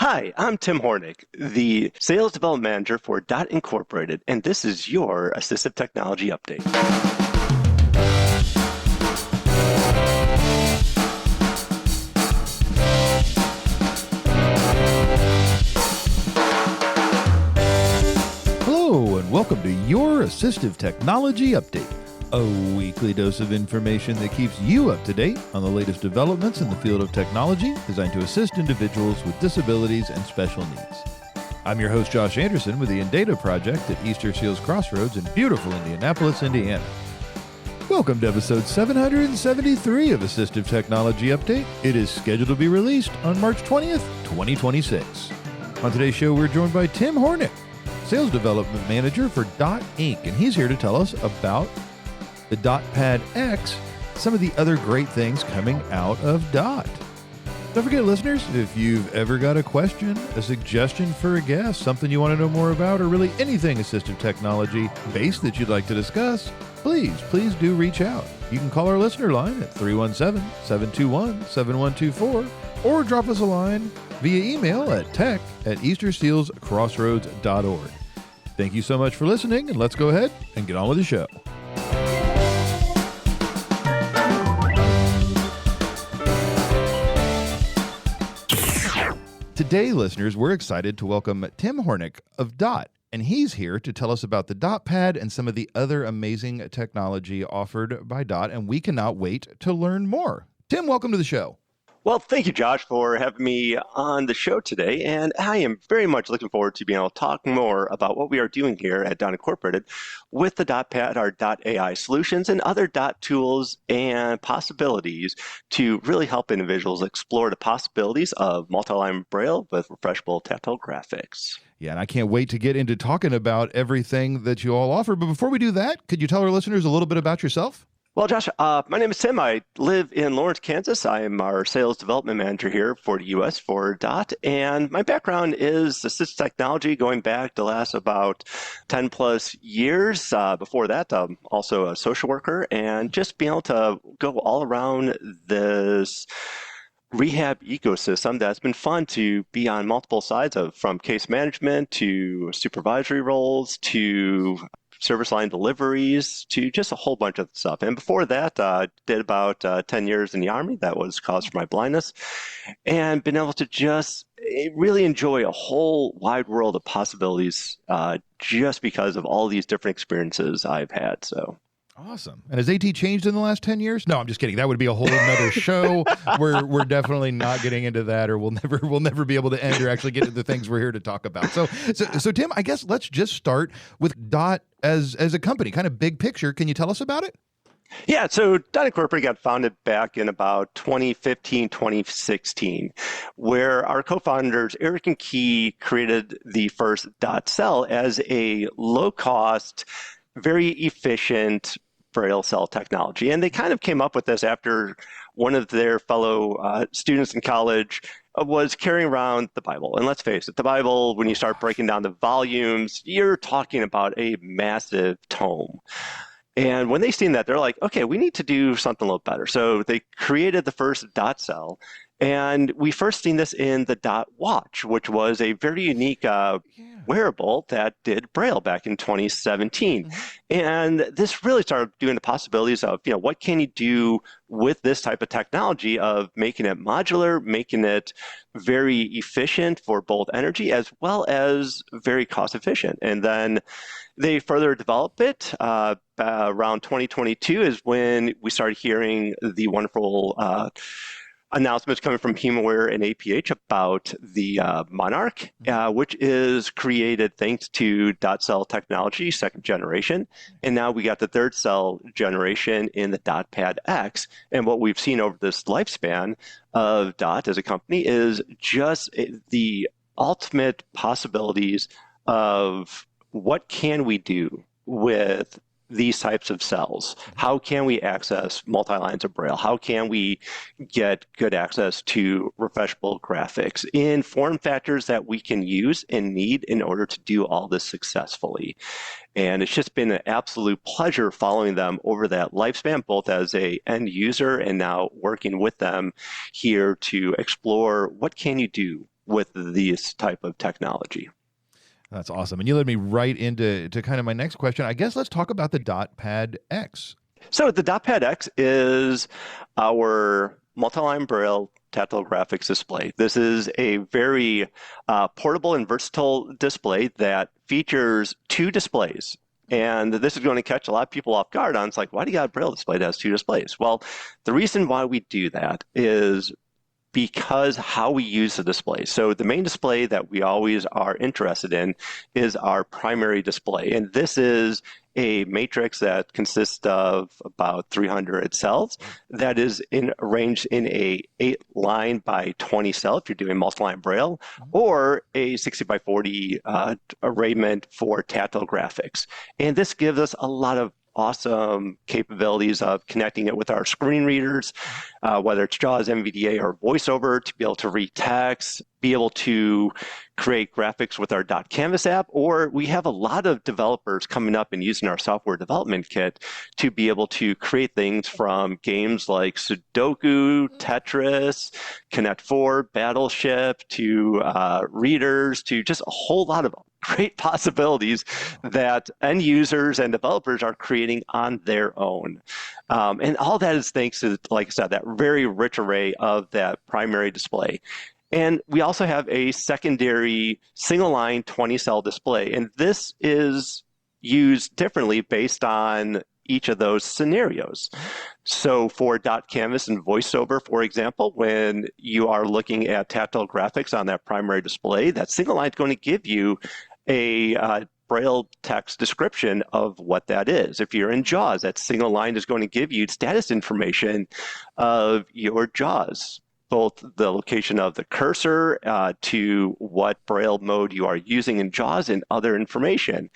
Hi, I'm Tim Hornik, the Sales Development Manager for Dot Incorporated, and this is your Assistive Technology Update. Hello, and welcome to your Assistive Technology Update, a weekly dose of information that keeps you up to date on the latest developments in the field of technology designed to assist individuals with disabilities and special needs. I'm your host, Josh Anderson, with the Indata Project at Easter Seals Crossroads in beautiful Indianapolis, Indiana. Welcome to episode 773 of Assistive Technology Update. It is scheduled to be released on March 20th, 2026. On today's show, we're joined by Tim Hornik, Sales Development Manager for Dot Inc., and he's here to tell us about the DotPad X, some of the other great things coming out of Dot. Don't forget, listeners, if you've ever got a question, a suggestion for a guest, something you want to know more about, or really anything assistive technology based that you'd like to discuss, please do reach out. You can call our listener line at 317-721-7124 or drop us a line via email at tech@eastersealscrossroads.org. Thank you so much for listening, and let's go ahead and get on with the show. Today, listeners, we're excited to welcome Tim Hornik of Dot, and he's here to tell us about the DotPad and some of the other amazing technology offered by Dot, and we cannot wait to learn more. Tim, welcome to the show. Well, thank you, Josh, for having me on the show today, and I am very much looking forward to being able to talk more about what we are doing here at Dot Incorporated with the DotPad, our Dot AI solutions, and other Dot tools and possibilities to really help individuals explore the possibilities of multi-line Braille with refreshable tactile graphics. Yeah, and I can't wait to get into talking about everything that you all offer, but before we do that, could you tell our listeners a little bit about yourself? Well, Josh, my name is Tim. I live in Lawrence, Kansas. I am our sales development manager here for the U.S. for Dot, and my background is assistive technology going back to last about 10 plus years. Before that, I'm also a social worker, and just being able to go all around this rehab ecosystem that's been fun to be on multiple sides of, from case management to supervisory roles to service line deliveries to just a whole bunch of stuff. And before that, did about 10 years in the Army. That was cause for my blindness. And been able to just really enjoy a whole wide world of possibilities just because of all these different experiences I've had. So. Awesome. And has AT changed in the last 10 years? No, I'm just kidding. That would be a whole another show. We're definitely not getting into that, or we'll never be able to end or actually get to the things we're here to talk about. So Tim, I guess let's just start with Dot as a company, kind of big picture. Can you tell us about it? Yeah, so Dot Incorporated got founded back in about 2015, 2016, where our co-founders, Eric and Key, created the first Dot Cell as a low-cost, very efficient Braille cell technology. And they kind of came up with this after one of their fellow students in college was carrying around the Bible. And let's face it, the Bible, when you start breaking down the volumes, you're talking about a massive tome. And when they seen that, they're like, okay, we need to do something a little better. So they created the first Dot Cell. And we first seen this in the Dot Watch, which was a very unique wearable that did Braille back in 2017. Mm-hmm. And this really started doing the possibilities of, what can you do with this type of technology of making it modular, making it very efficient for both energy as well as very cost efficient. And then they further developed it. Around 2022 is when we started hearing the wonderful announcements coming from HumanWare and APH about the Monarch, which is created thanks to Dot Cell technology, second generation. And now we got the third cell generation in the DotPad X. And what we've seen over this lifespan of Dot as a company is just the ultimate possibilities of what can we do with these types of cells. How can we access multi-lines of Braille? How can we get good access to refreshable graphics in form factors that we can use and need in order to do all this successfully? And it's just been an absolute pleasure following them over that lifespan, both as an end user and now working with them here to explore what can you do with this type of technology. That's awesome. And you led me right into kind of my next question. I guess let's talk about the DotPad X. So the DotPad X is our multi-line Braille tactile graphics display. This is a very portable and versatile display that features two displays. And this is going to catch a lot of people off guard on. It's like, why do you got a Braille display that has two displays? Well, the reason why we do that is because how we use the display. So the main display that we always are interested in is our primary display. And this is a matrix that consists of about 300 cells that is arranged in a 8-line by 20 cell if you're doing multi-line Braille, or a 60 by 40 arrayment for tactile graphics. And this gives us a lot of awesome capabilities of connecting it with our screen readers, whether it's JAWS, NVDA, or VoiceOver, to be able to read text, be able to create graphics with our .canvas app, or we have a lot of developers coming up and using our software development kit to be able to create things from games like Sudoku, Tetris, Connect 4, Battleship, to readers, to just a whole lot of great possibilities that end users and developers are creating on their own. And all that is thanks to, like I said, that very rich array of that primary display. And we also have a secondary single line 20 cell display. And this is used differently based on each of those scenarios. So for .canvas and VoiceOver, for example, when you are looking at tactile graphics on that primary display, that single line is going to give you a Braille text description of what that is. If you're in JAWS, that single line is going to give you status information of your JAWS, both the location of the cursor to what Braille mode you are using in JAWS and other information.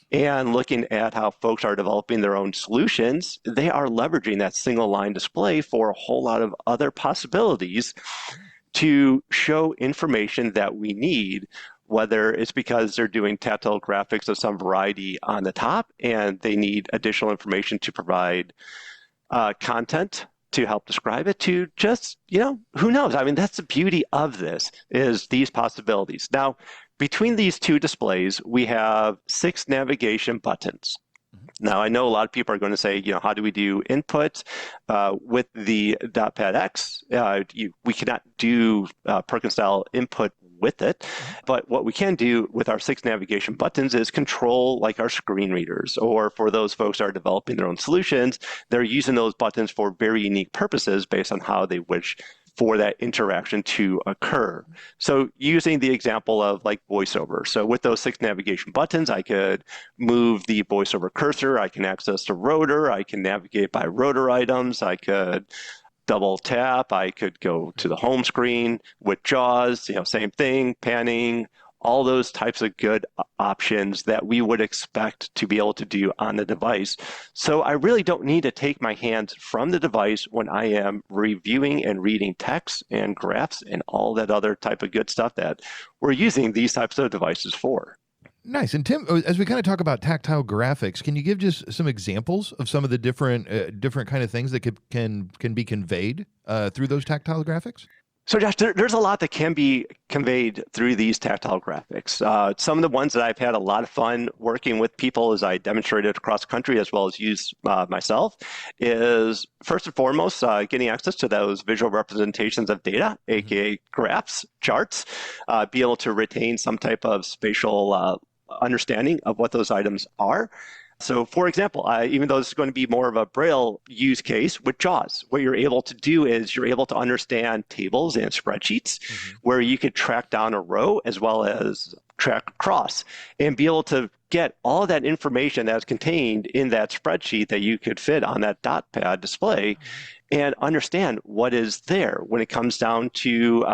And looking at how folks are developing their own solutions, they are leveraging that single line display for a whole lot of other possibilities to show information that we need, whether it's because they're doing tactile graphics of some variety on the top and they need additional information to provide content to help describe it, to just, who knows? I mean, that's the beauty of this, is these possibilities. Now, between these two displays, we have 6 navigation buttons. Now, I know a lot of people are going to say, how do we do input? With the DotPad X, we cannot do Perkins-style input with it. But what we can do with our 6 navigation buttons is control like our screen readers, or for those folks that are developing their own solutions, they're using those buttons for very unique purposes based on how they wish for that interaction to occur. So using the example of like VoiceOver. So with those 6 navigation buttons, I could move the VoiceOver cursor, I can access the rotor, I can navigate by rotor items, I could double tap, I could go to the home screen. With JAWS, same thing, panning, all those types of good options that we would expect to be able to do on the device. So I really don't need to take my hands from the device when I am reviewing and reading text and graphs and all that other type of good stuff that we're using these types of devices for. Nice. And Tim, as we kind of talk about tactile graphics, can you give just some examples of some of the different kind of things that can be conveyed through those tactile graphics? So Josh, there's a lot that can be conveyed through these tactile graphics. Some of the ones that I've had a lot of fun working with people as I demonstrated across the country as well as use myself is first and foremost getting access to those visual representations of data, aka graphs, charts, be able to retain some type of spatial understanding of what those items are. So for example, even though this is going to be more of a Braille use case with JAWS, what you're able to do is you're able to understand tables and spreadsheets where you could track down a row as well as track across and be able to get all of that information that's contained in that spreadsheet that you could fit on that DotPad display and understand what is there when it comes down to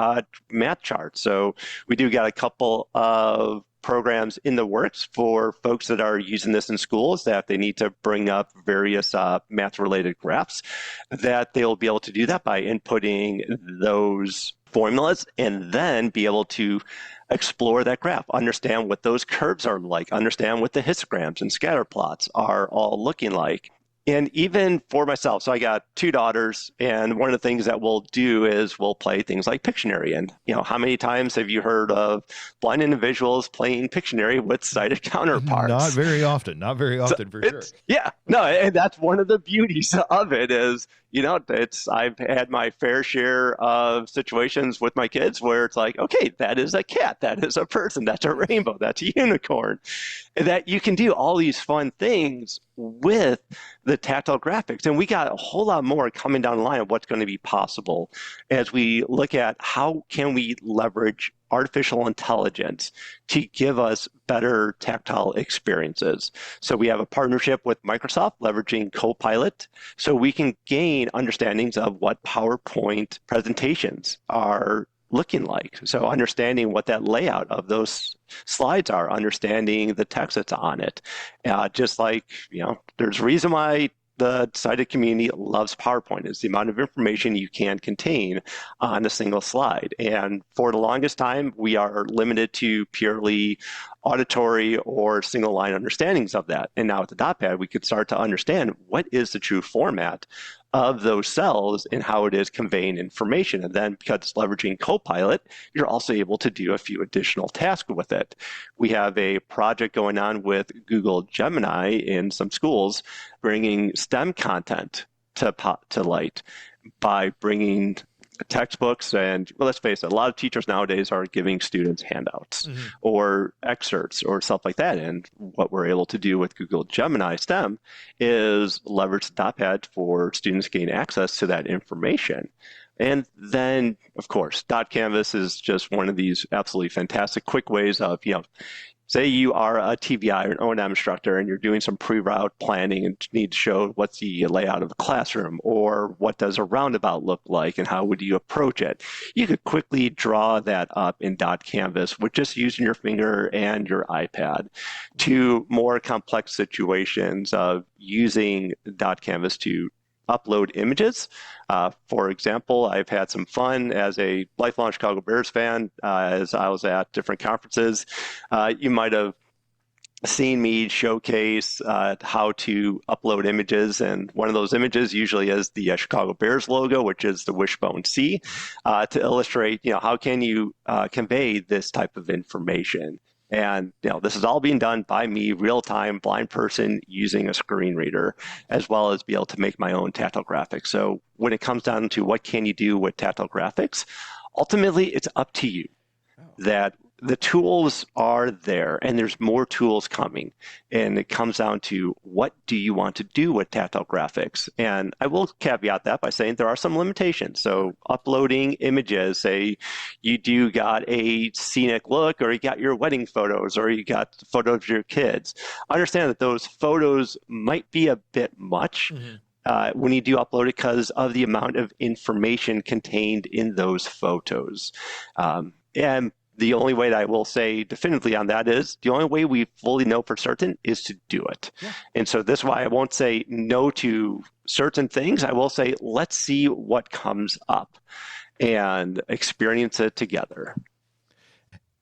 math charts. So we do got a couple of programs in the works for folks that are using this in schools that they need to bring up various math-related graphs, that they'll be able to do that by inputting those formulas and then be able to explore that graph, understand what those curves are like, understand what the histograms and scatter plots are all looking like. And even for myself, so I got two daughters, and one of the things that we'll do is we'll play things like Pictionary. And, how many times have you heard of blind individuals playing Pictionary with sighted Not counterparts? very often for sure. Yeah, no, and that's one of the beauties of it is, I've had my fair share of situations with my kids where it's like, okay, that is a cat, that is a person, that's a rainbow, that's a unicorn, and that you can do all these fun things with the tactile graphics. And we got a whole lot more coming down the line of what's going to be possible as we look at how can we leverage artificial intelligence to give us better tactile experiences. So we have a partnership with Microsoft leveraging Copilot so we can gain understandings of what PowerPoint presentations are looking like. So understanding what that layout of those slides are, understanding the text that's on it. Just like, there's a reason why the sighted community loves PowerPoint is the amount of information you can contain on a single slide. And for the longest time, we are limited to purely auditory or single line understandings of that. And now with the DotPad, we could start to understand what is the true format of those cells and how it is conveying information. And then because it's leveraging Copilot, you're also able to do a few additional tasks with it. We have a project going on with Google Gemini in some schools, bringing STEM content to light by bringing textbooks. And well, let's face it, a lot of teachers nowadays are giving students handouts or excerpts or stuff like that. And what we're able to do with Google Gemini STEM is leverage the DotPad for students to gain access to that information. And then, of course, Dot Canvas is just one of these absolutely fantastic quick ways of, say you are a TVI or an O&M instructor and you're doing some pre-route planning and need to show what's the layout of a classroom or what does a roundabout look like and how would you approach it. You could quickly draw that up in Dot Canvas with just using your finger and your iPad to more complex situations of using Dot Canvas to upload images. For example, I've had some fun as a lifelong Chicago Bears fan as I was at different conferences. You might have seen me showcase how to upload images, and one of those images usually is the Chicago Bears logo, which is the wishbone C, to illustrate, how can you convey this type of information. And this is all being done by me, real-time, blind person using a screen reader, as well as be able to make my own tactile graphics. So when it comes down to what can you do with tactile graphics, ultimately it's up to you. That the tools are there and there's more tools coming. And it comes down to what do you want to do with tactile graphics? And I will caveat that by saying there are some limitations. So uploading images, say you do got a scenic look or you got your wedding photos or you got photos of your kids. Understand that those photos might be a bit much. When you do upload it because of the amount of information contained in those photos. And the only way that I will say definitively on that is the only way we fully know for certain is to do it. And so this is why I won't say no to certain things. I will say, let's see what comes up and experience it together.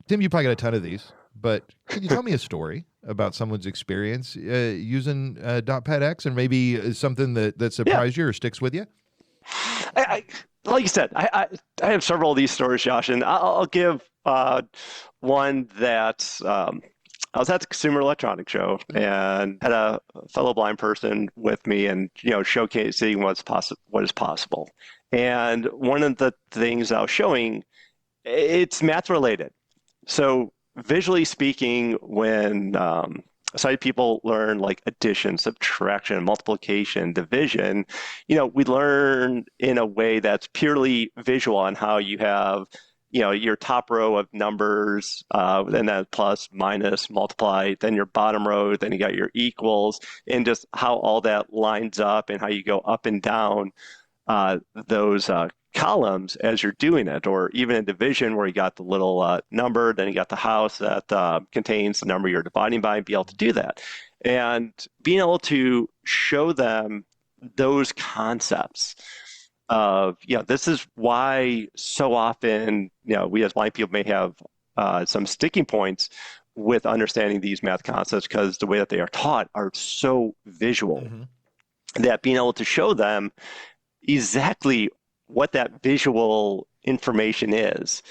Tim, you probably got a ton of these, but can you tell me a story about someone's experience using DotPad X and maybe something that surprised you or sticks with you? Like you said, I have several of these stories, Josh, and I'll give one that I was at the Consumer Electronics Show and had a fellow blind person with me and, showcasing what is possible. And one of the things I was showing, it's math related. So visually speaking, when sighted people learn like addition, subtraction, multiplication, division, we learn in a way that's purely visual on how you have, your top row of numbers, then that plus, minus, multiply, then your bottom row, then you got your equals, and just how all that lines up and how you go up and down those columns as you're doing it, or even in division where you got the little number, then you got the house that contains the number you're dividing by, and be able to do that. And being able to show them those concepts of, this is why so often, we as blind people may have some sticking points with understanding these math concepts because the way that they are taught are so visual. that being able to show them exactly what that visual information is.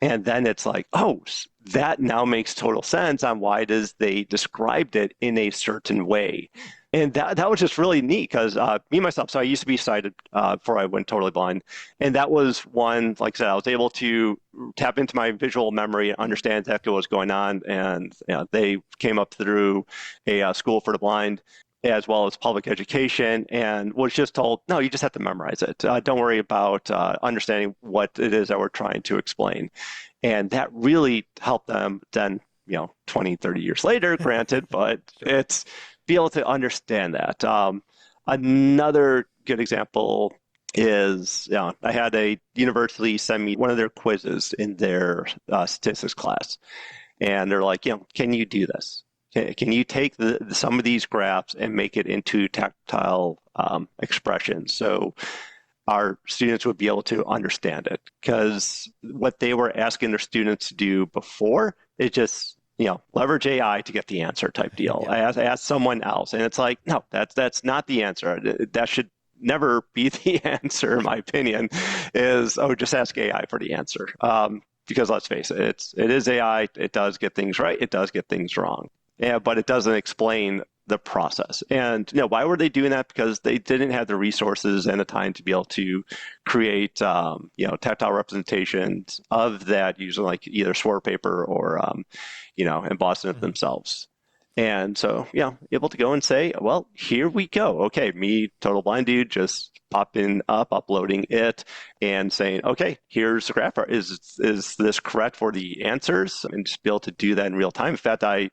And then it's like, oh, that now makes total sense on why it is they described it in a certain way. And that was just really neat because me, myself, so I used to be sighted before I went totally blind. And that was one, like I said, I was able to tap into my visual memory and understand exactly what was going on. And they came up through a school for the blind as well as public education, and was just told, no, you just have to memorize it. Don't worry about understanding what it is that we're trying to explain. And that really helped them then, 20, 30 years later, granted, but it's be able to understand that. Another good example is, I had a university send me one of their quizzes in their statistics class. And they're like, can you do this? Can you take some of these graphs and make it into tactile expressions so our students would be able to understand it? Because what they were asking their students to do before is just, leverage AI to get the answer type deal. Yeah. Ask someone else. And it's like, no, that's not the answer. That should never be the answer, in my opinion, is, just ask AI for the answer. Because let's face it, it is AI. It does get things right. It does get things wrong. Yeah, but it doesn't explain the process. And why were they doing that? Because they didn't have the resources and the time to be able to create tactile representations of that using like either swirl paper or embossing it themselves. And so, able to go and say, well, here we go. Okay, me, total blind dude, just uploading it and saying, okay, here's the graph. Is this correct for the answers? And just be able to do that in real time. In fact, I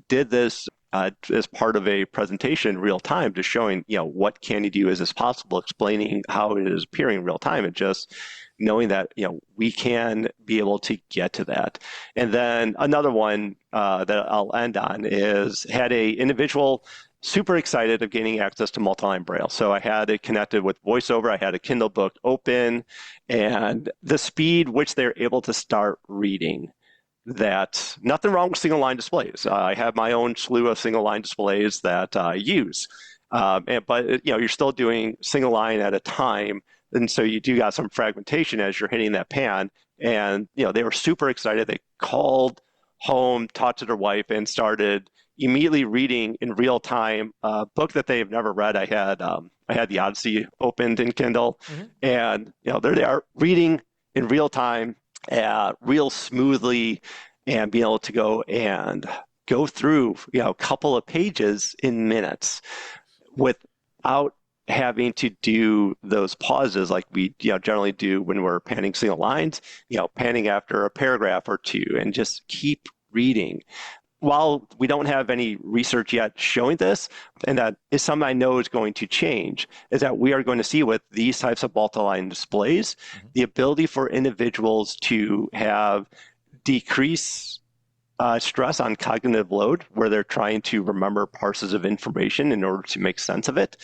did this as part of a presentation in real time, just showing, what can you do? Is this possible? Explaining how it is appearing in real time, and just knowing that, we can be able to get to that. And then another one that I'll end on is had a individual super excited of gaining access to multi-line Braille. So I had it connected with VoiceOver. I had a Kindle book open, and the speed which they're able to start reading. That nothing wrong with single line displays. I have my own slew of single line displays that I use, but you're still doing single line at a time, and so you do got some fragmentation as you're hitting that pan. And they were super excited. They called home, talked to their wife, and started immediately reading in real time a book that they have never read. I had the Odyssey opened in Kindle, and there they are reading in real time. Real smoothly, and being able to go through a couple of pages in minutes without having to do those pauses like we generally do when we're panning single lines, panning after a paragraph or two, and just keep reading. While we don't have any research yet showing this, and that is something I know is going to change, is that we are going to see with these types of multi-line displays, the ability for individuals to have decrease stress on cognitive load, where they're trying to remember parcels of information in order to make sense of it.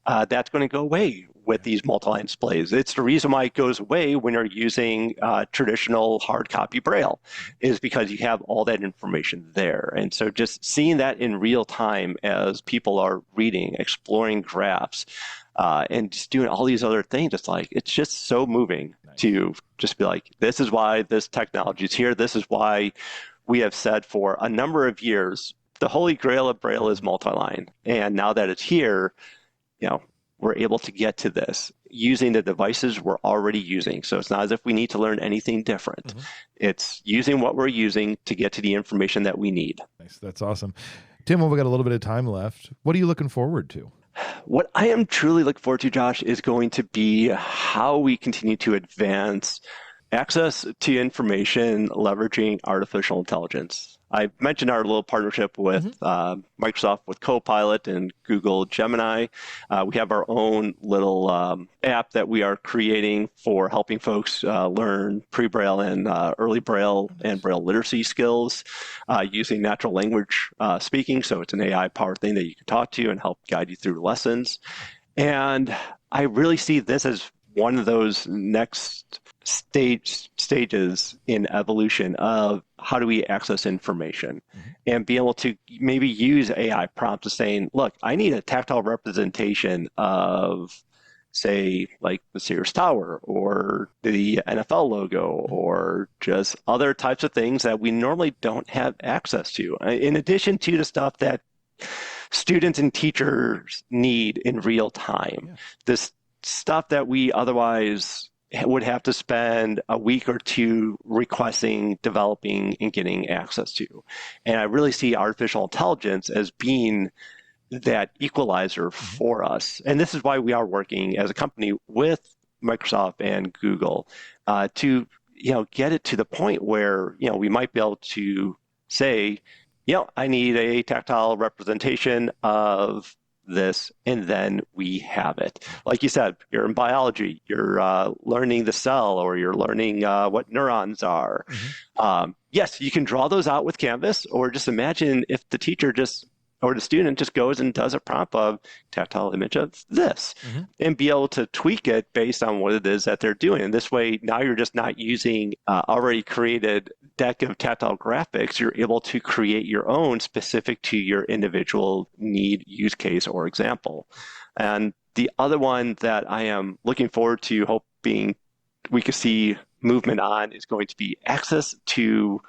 That's going to go away with these multi-line displays. It's the reason why it goes away when you're using traditional hard copy Braille, is because you have all that information there. And so just seeing that in real time as people are reading, exploring graphs, and just doing all these other things, it's just so moving to just be like, this is why this technology is here. This is why we have said for a number of years, the holy grail of Braille is multi-line. And now that it's here, we're able to get to this using the devices we're already using. So it's not as if we need to learn anything different. It's using what we're using to get to the information that we need. Nice. That's awesome. Tim, well, we got a little bit of time left. What are you looking forward to? What I am truly looking forward to, Josh, is going to be how we continue to advance access to information leveraging artificial intelligence. I mentioned our little partnership with Microsoft with Copilot and Google Gemini. We have our own little app that we are creating for helping folks learn pre-Braille and early Braille and Braille literacy skills using natural language speaking. So it's an AI-powered thing that you can talk to and help guide you through lessons. And I really see this as one of those next stages in evolution of how do we access information and be able to maybe use AI prompts to saying, look, I need a tactile representation of, say, like the Sears Tower or the NFL logo or just other types of things that we normally don't have access to. In addition to the stuff that students and teachers need in real time, this stuff that we otherwise would have to spend a week or two requesting, developing, and getting access to. And I really see artificial intelligence as being that equalizer for us. And this is why we are working as a company with Microsoft and Google to get it to the point where we might be able to say, I need a tactile representation of this, and then we have it. Like you said, you're in biology, you're learning the cell, or you're learning what neurons are. Yes, you can draw those out with Canvas, or just imagine if the teacher or the student just goes and does a prompt of tactile image of this and be able to tweak it based on what it is that they're doing. And this way, now you're just not using already created deck of tactile graphics. You're able to create your own specific to your individual need, use case, or example. And the other one that I am looking forward to hoping we could see movement on is going to be access to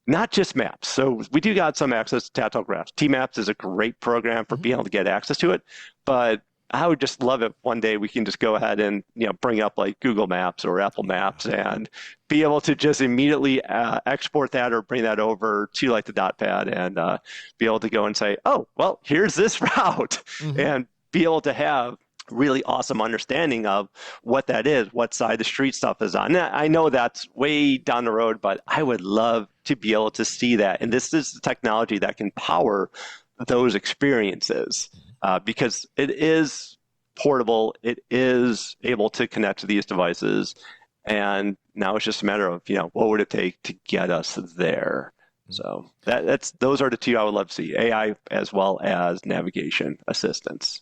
not just maps. So we do got some access to tactile graphs. T-Maps is a great program for being able to get access to it, but I would just love it one day we can just go ahead and bring up like Google Maps or Apple Maps and be able to just immediately export that or bring that over to like the DotPad and be able to go and say, oh, well, here's this route, and be able to have really awesome understanding of what that is, what side the street stuff is on. Now, I know that's way down the road, but I would love to be able to see that. And this is the technology that can power those experiences because it is portable, it is able to connect to these devices. And now it's just a matter of, what would it take to get us there? So those are the two I would love to see, AI as well as navigation assistance.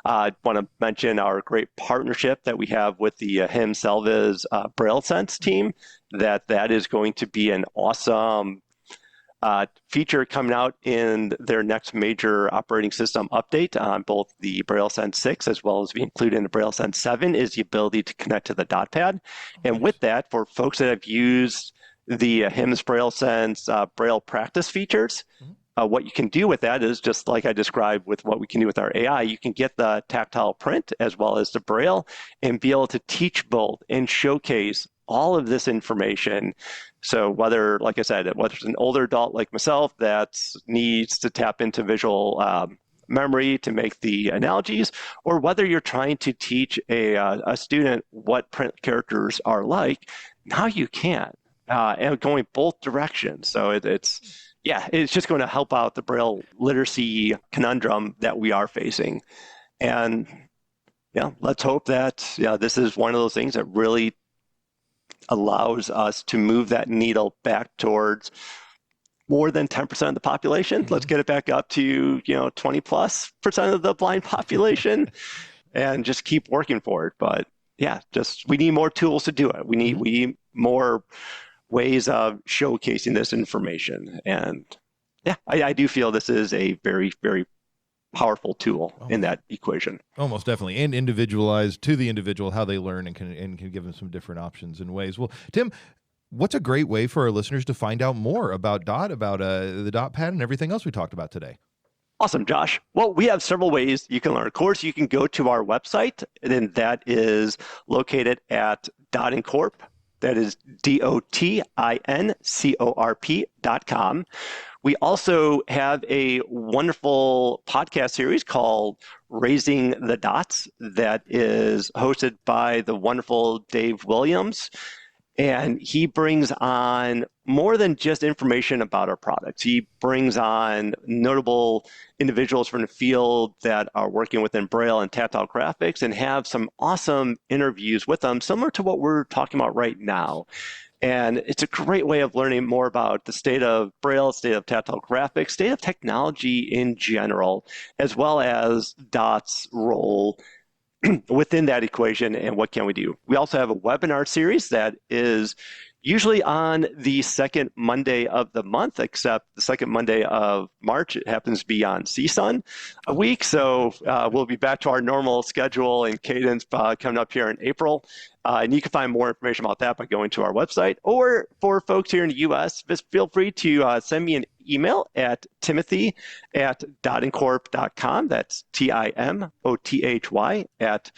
I want to mention our great partnership that we have with the HIM Selva's Braille Sense team, that is going to be an awesome feature coming out in their next major operating system update on both the Braille Sense 6 as well as be included in the Braille Sense 7 is the ability to connect to the DotPad. And with that, for folks that have used the HIMSS Braille Sense Braille practice features, what you can do with that is just like I described with what we can do with our AI, you can get the tactile print as well as the Braille and be able to teach both and showcase all of this information. So whether, like I said, whether it's an older adult like myself that needs to tap into visual memory to make the analogies, or whether you're trying to teach a student what print characters are like, now you can. And going both directions. So it's just going to help out the Braille literacy conundrum that we are facing. And let's hope that this is one of those things that really allows us to move that needle back towards more than 10% of the population. Let's get it back up to 20+% of the blind population and just keep working for it. But we need more tools to do it. We need more ways of showcasing this information. And I do feel this is a very, very powerful tool in that equation. Almost definitely. And individualized to the individual, how they learn and can give them some different options and ways. Well, Tim, what's a great way for our listeners to find out more about Dot, about the DotPad and everything else we talked about today? Awesome, Josh. Well, we have several ways you can learn. Of course, you can go to our website, and that is located at Dot Incorp. That is DOTINCORP.com. We also have a wonderful podcast series called Raising the Dots that is hosted by the wonderful Dave Williams. And he brings on more than just information about our products. He brings on notable individuals from the field that are working within Braille and tactile graphics and have some awesome interviews with them, similar to what we're talking about right now. And it's a great way of learning more about the state of Braille, state of tactile graphics, state of technology in general, as well as Dot's role within that equation and what can we do. We also have a webinar series that is usually on the second Monday of the month, except the second Monday of March, it happens to be on CSUN a week. So we'll be back to our normal schedule and cadence coming up here in April. And you can find more information about that by going to our website. Or for folks here in the U.S., just feel free to send me an email at timothy@dotandcorp.com. That's TIMOTHY at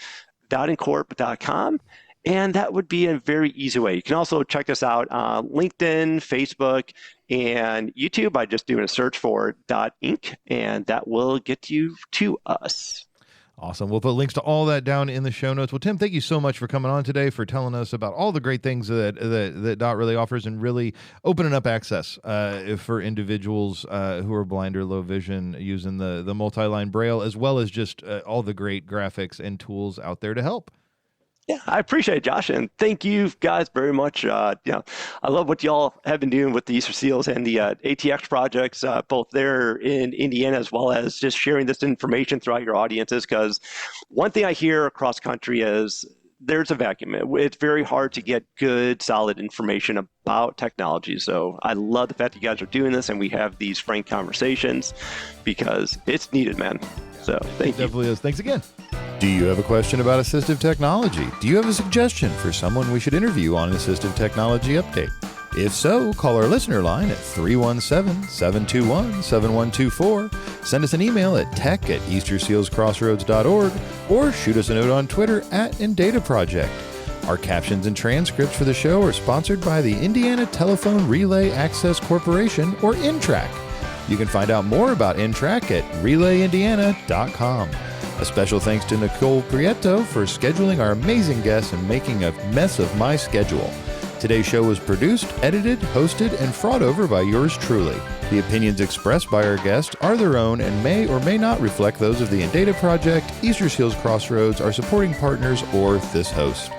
dotandcorp.com. And that would be a very easy way. You can also check us out on LinkedIn, Facebook, and YouTube by just doing a search for .inc, and that will get you to us. Awesome. We'll put links to all that down in the show notes. Well, Tim, thank you so much for coming on today, for telling us about all the great things that DOT really offers, and really opening up access for individuals who are blind or low vision, using the multi-line braille, as well as just all the great graphics and tools out there to help. Yeah, I appreciate it, Josh, and thank you guys very much. I love what y'all have been doing with the Easter Seals and the ATX projects, both there in Indiana, as well as just sharing this information throughout your audiences, because one thing I hear across country is there's a vacuum. It's very hard to get good, solid information about technology. So I love the fact that you guys are doing this and we have these frank conversations, because it's needed, man. So thank you. Definitely is. Thanks again. Do you have a question about assistive technology? Do you have a suggestion for someone we should interview on an Assistive Technology Update? If so, call our listener line at 317-721-7124, send us an email at tech@eastersealscrossroads.org, or shoot us a note on Twitter @InDataProject. Our captions and transcripts for the show are sponsored by the Indiana Telephone Relay Access Corporation, or INTRAC. You can find out more about INTRAC at relayindiana.com. A special thanks to Nicole Prieto for scheduling our amazing guests and making a mess of my schedule. Today's show was produced, edited, hosted, and fraud over by yours truly. The opinions expressed by our guests are their own and may or may not reflect those of the InData Project, Easter Seals Crossroads, our supporting partners, or this host.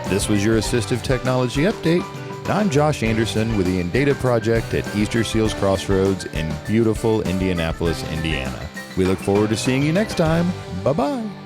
This was your Assistive Technology Update. I'm Josh Anderson with the InData Project at Easter Seals Crossroads in beautiful Indianapolis, Indiana. We look forward to seeing you next time. Bye-bye.